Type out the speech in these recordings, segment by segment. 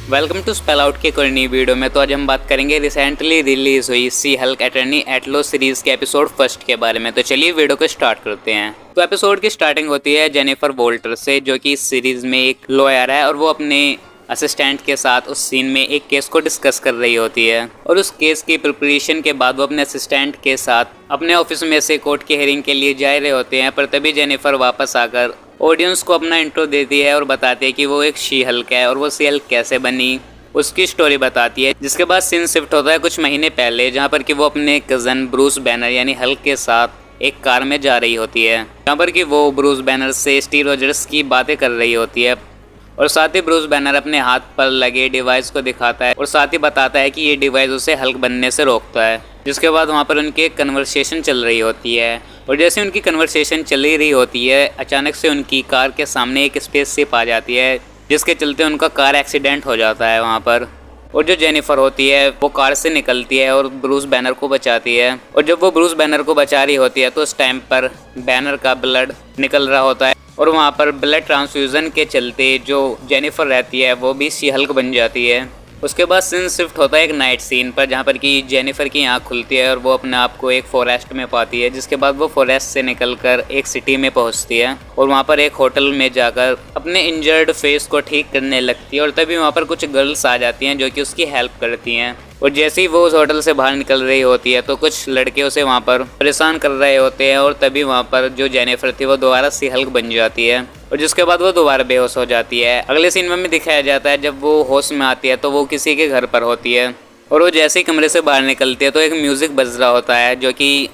Welcome to spell out की कोई नई वीडियो में। तो आज हम बात करेंगे रिसेंटली रिलीज हुई She Hulk attorney at law series के एपिसोड फर्स्ट के बारे में। तो चलिए वीडियो को स्टार्ट करते हैं। तो एपिसोड की स्टार्टिंग होती है जेनिफर वोल्टर से, जो कि इस सीरीज में एक लॉयर है और वो अपने असिस्टेंट के साथ उस सीन में एक केस को डिस्कस कर रही होती है। और उस केस की प्रिपरेशन के बाद वो अपने असिस्टेंट के साथ अपने ऑफिस में से कोर्ट की हियरिंग के लिए जा रहे होते हैं। पर तभी जेनिफर वापस आकर ऑडियंस को अपना इंट्रो देती है और बताती है कि वो एक शी हल्क है और वो सी हल्क कैसे बनी, उसकी स्टोरी बताती है। जिसके बाद सीन शिफ्ट होता है कुछ महीने पहले, जहाँ पर कि वो अपने कज़न ब्रूस बैनर यानी हल्क के साथ एक कार में जा रही होती है, जहाँ पर कि वो ब्रूस बैनर से स्टीव रॉजर्स की बातें कर रही होती है। और साथ ही ब्रूस बैनर अपने हाथ पर लगे डिवाइस को दिखाता है और साथ ही बताता है कि ये डिवाइस उसे हल्क बनने से रोकता है। जिसके बाद वहाँ पर उनकी एक कन्वर्सेशन चल रही होती है और जैसे उनकी कन्वर्सेशन चल ही रही होती है, अचानक से उनकी कार के सामने एक स्पेसशिप आ जाती है, जिसके चलते उनका कार एक्सीडेंट हो जाता है वहाँ पर। और जो जेनिफर होती है वो कार से निकलती है और ब्रूस बैनर को बचाती है। और जब वो ब्रूस बैनर को बचा रही होती है तो उस टाइम पर बैनर का ब्लड निकल रहा होता है और वहाँ पर ब्लड ट्रांसफ्यूज़न के चलते जो जेनिफर रहती है वो भी शी हल्क बन जाती है। उसके बाद सीन शिफ्ट होता है एक नाइट सीन पर, जहाँ पर कि जेनिफर की आँख खुलती है और वो अपने आप को एक फॉरेस्ट में पाती है। जिसके बाद वो फॉरेस्ट से निकलकर एक सिटी में पहुँचती है और वहाँ पर एक होटल में जाकर अपने इंजर्ड फेस को ठीक करने लगती है। और तभी वहाँ पर कुछ गर्ल्स आ जाती हैं जो कि उसकी हेल्प करती हैं। और जैसे ही वो उस होटल से बाहर निकल रही होती है तो कुछ लड़के उसे वहाँ पर परेशान कर रहे होते हैं और तभी वहाँ पर जो जेनिफर थी वो दोबारा सी हल्क बन जाती है और जिसके बाद वो दोबारा बेहोश हो जाती है। अगले सीन में भी दिखाया जाता है जब वो होश में आती है तो वो किसी के घर पर होती है और वो जैसे ही कमरे से बाहर निकलती है तो एक म्यूज़िक बज रहा होता है जो कि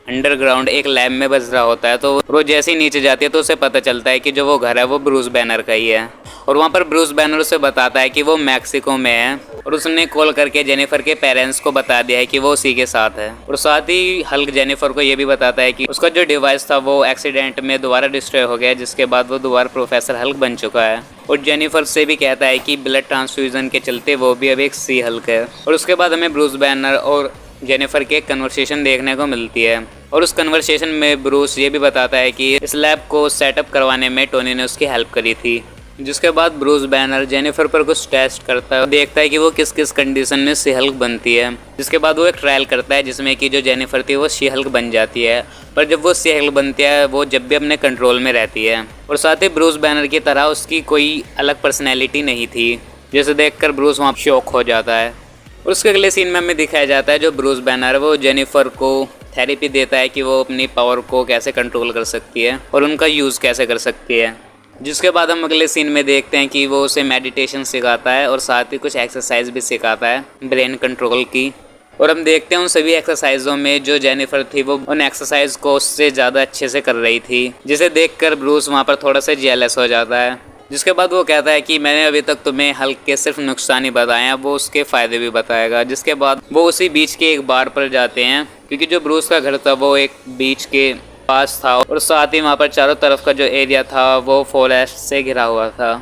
अंडरग्राउंड एक लैब में बज रहा होता है। तो वो जैसे ही नीचे जाती है तो उसे पता चलता है कि जो वो घर है वो ब्रूस बैनर का ही है। और वहाँ पर ब्रूस बैनर उसे बताता है कि वो मैक्सिको में है और उसने कॉल करके जेनिफर के पेरेंट्स को बता दिया है कि वो उसी के साथ है। और साथ ही हल्क जेनिफर को ये भी बताता है कि उसका जो डिवाइस था वो एक्सीडेंट में दोबारा डिस्ट्रॉय हो गया, जिसके बाद वो दोबारा प्रोफेसर हल्क बन चुका है। और जेनिफर से भी कहता है कि ब्लड ट्रांसफ्यूजन के चलते वो भी अब एक सी हल्क है। और उसके बाद हमें ब्रूस बैनर और जेनिफर की एक कन्वर्सेशन देखने को मिलती है और उस कन्वर्सेशन में ब्रूस ये भी बताता है कि इस लैब को सेटअप करवाने में टोनी ने उसकी हेल्प करी थी। जिसके बाद ब्रूस बैनर जेनिफर पर कुछ टेस्ट करता है और देखता है कि वो किस किस कंडीशन में सी हल्क बनती है। जिसके बाद वो एक ट्रायल करता है जिसमें कि जो जेनिफर थी वो सी हल्क बन जाती है। पर जब वो सी हल्क बनती है वो जब भी अपने कंट्रोल में रहती है। और साथ ही ब्रूस बैनर की तरह उसकी कोई अलग पर्सनैलिटी नहीं थी, जिसे देखकर ब्रूस वहाँ शॉक हो जाता है। और उसके अगले सीन में हमें दिखाया जाता है जो ब्रूस बैनर वो जेनिफर को थेरेपी देता है कि वो अपनी पावर को कैसे कंट्रोल कर सकती है और उनका यूज़ कैसे कर सकती है। जिसके बाद हम अगले सीन में देखते हैं कि वो उसे मेडिटेशन सिखाता है और साथ ही कुछ एक्सरसाइज भी सिखाता है ब्रेन कंट्रोल की। और हम देखते हैं उन सभी एक्सरसाइजों में जो जेनिफर थी वो उन एक्सरसाइज को उससे ज़्यादा अच्छे से कर रही थी, जिसे देखकर ब्रूस वहाँ पर थोड़ा सा जेलस हो जाता है। जिसके बाद वो कहता है कि मैंने अभी तक तुम्हें हल्क के सिर्फ नुकसान ही बताए हैं, वो उसके फ़ायदे भी बताएगा। जिसके बाद वो उसी बीच के एक बार पर जाते हैं, क्योंकि जो ब्रूस का घर था वो एक बीच के पास था और साथ ही वहाँ पर चारों तरफ का जो एरिया था वो फॉरेस्ट से घिरा हुआ था।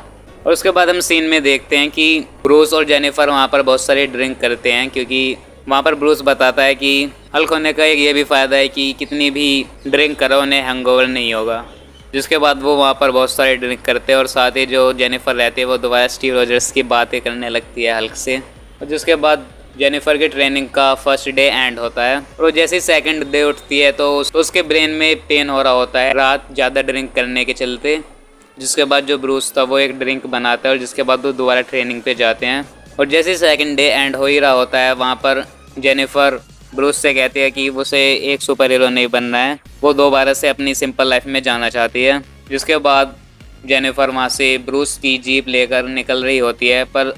और उसके बाद हम सीन में देखते हैं कि ब्रूस और जेनिफर वहाँ पर बहुत सारे ड्रिंक करते हैं, क्योंकि वहाँ पर ब्रूस बताता है कि हल्क होने का एक ये भी फ़ायदा है कि कितनी भी ड्रिंक करो उन्हें हैंगओवर नहीं होगा। जिसके बाद वो वहाँ पर बहुत सारे ड्रिंक करते हैं और साथ ही जो जेनिफर रहती है वो दोबारा स्टीव रॉजर्स की बातें करने लगती है हल्क से। और जिसके बाद जेनिफर की ट्रेनिंग का फर्स्ट डे एंड होता है और जैसे ही सेकंड डे उठती है तो उसके ब्रेन में पेन हो रहा होता है रात ज़्यादा ड्रिंक करने के चलते। जिसके बाद जो ब्रूस था वो एक ड्रिंक बनाता है और जिसके बाद वो दोबारा ट्रेनिंग पे जाते हैं। और जैसे ही सेकंड डे एंड हो ही रहा होता है वहाँ पर जेनिफर ब्रूस से कहती है कि उसे एक सुपर हीरो नहीं बनना है, वो दोबारा से अपनी सिंपल लाइफ में जाना चाहती है। जिसके बाद जेनिफर वहाँ से ब्रूस की जीप लेकर निकल रही होती है, पर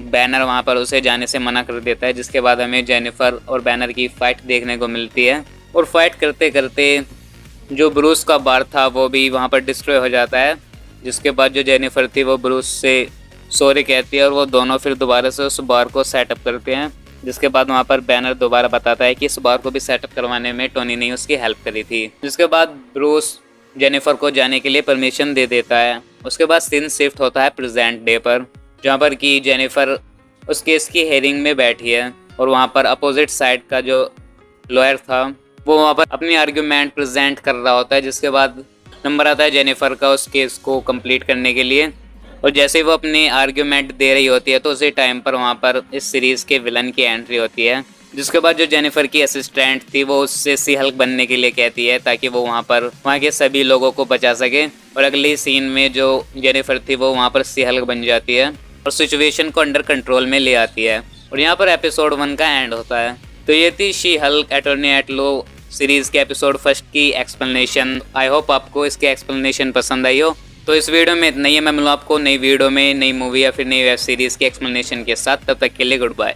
बैनर वहाँ पर उसे जाने से मना कर देता है। जिसके बाद हमें जेनिफर और बैनर की फ़ाइट देखने को मिलती है और फाइट करते करते जो ब्रूस का बार था वो भी वहाँ पर डिस्ट्रॉय हो जाता है। जिसके बाद जो जेनिफर थी वो ब्रूस से सॉरी कहती है और वो दोनों फिर दोबारा से उस बार को सेटअप करते हैं। जिसके बाद वहाँ पर बैनर दोबारा बताता है कि इस बार को भी सेटअप करवाने में टोनी ने उसकी हेल्प करी थी। जिसके बाद ब्रूस जेनिफर को जाने के लिए परमिशन दे देता है। उसके बाद सीन शिफ्ट होता है प्रेजेंट डे पर, जहाँ पर कि जेनिफर उस केस की हेयरिंग में बैठी है और वहाँ पर अपोजिट साइड का जो लॉयर था वो वहाँ पर अपनी आर्ग्यूमेंट प्रेजेंट कर रहा होता है। जिसके बाद नंबर आता है जेनिफर का उस केस को कंप्लीट करने के लिए। और जैसे ही वो अपनी आर्ग्यूमेंट दे रही होती है तो उसी टाइम पर वहाँ पर इस सीरीज़ के विलन की एंट्री होती है, जिसके बाद जो जेनिफर की असिस्टेंट थी वो उससे सी हल्क बनने के लिए कहती है ताकि वो वहाँ के सभी लोगों को बचा सके। और अगली सीन में जो जेनिफर थी वो वहाँ पर सी हल्क बन जाती है और सिचुएशन को अंडर कंट्रोल में ले आती है और यहाँ पर एपिसोड 1 का एंड होता है। तो ये थी she Hulk attorney at law series के एपिसोड 1 की एक्सप्लेनेशन। आई होप आपको इसकी एक्सप्लेनेशन पसंद आई हो। तो इस वीडियो में इतना ही है। मैं मिलूँ आपको नई वीडियो में नई मूवी या फिर नई वेब सीरीज़ की एक्सप्लेनेशन के साथ। तब तक के लिए गुड बाय।